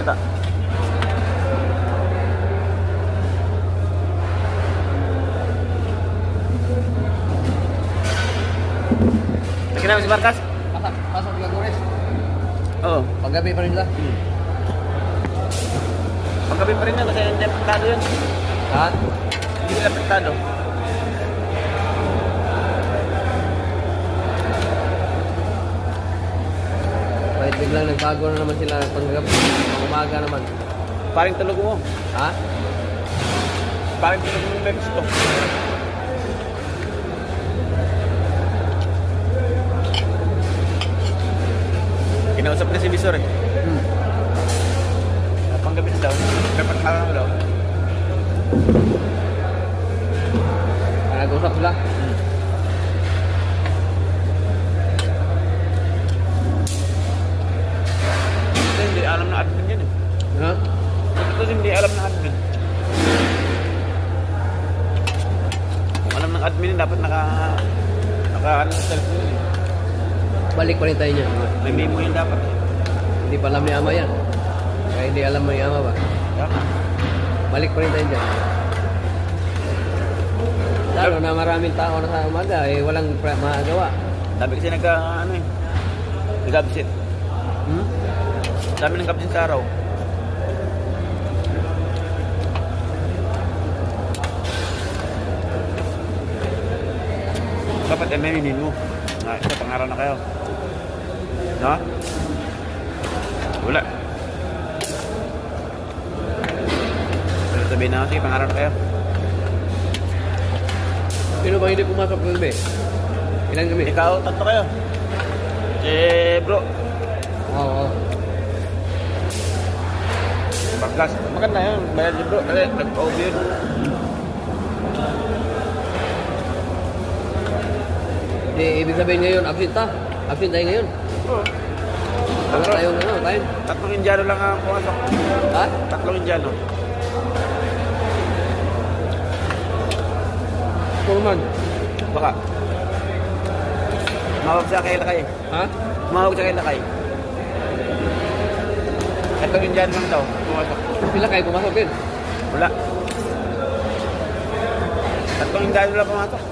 Ito. Lagi namin si Marcas? Pasok tiga gores. Oo. Paggabi pa rin nila. Paggabi pa rin yan kasi hindi apektado yun. Ha? Hindi nila apektado. Kahit biglang nagbago na naman sila paggabi. Umaga naman. Paring tulog mo. Ha? Paring tulog mo yung gusto. Kinausap na si Visor eh. Panggabi na daw. Dapat araw daw. Nag-usap sila. Kasi hindi alam ng admin yan eh. Ha? Kasi hindi alam ng admin. Kung alam ng admin, dapat naka ano sa cellphone yun eh. Balik pa rin tayo niya. May memo yun dapat eh. Hindi pa alam ni Ama yan. Kaya hindi alam ni Ama ba? Tama. Balik pa rin tayo dyan. Lalo na maraming tao na sa umaga, eh walang magawa. Sabi kasi ano eh. Nag-absent. Sabi ng absent sa araw. Dapat may menu. Isa pang-araw na kayo. No? Wala. Pero sabihin na kasi pang-araw na kayo. Sino ba hindi pumasok ng gabi? Ilang gabi? Ikaw, tatlo kayo. Si bro. Oo. Pagkas. Maganda yun. Bayad si bro. Kasi nag-OB yun. Di, ibig sabihin ngayon, absent ta. Absent tayo ngayon. Oo. Wala tayong time. Tatlong Indiano lang ang pumasok. Ha? Tatlong Indiano. Puman. Baka. Tumawag sa kay Lakay. Ha? Tumawag sa kay Lakay. Tatlong Indiano lang daw. Pumasok. Sila kayo pumasok din. Wala. Tatlong Indiano lang pumasok.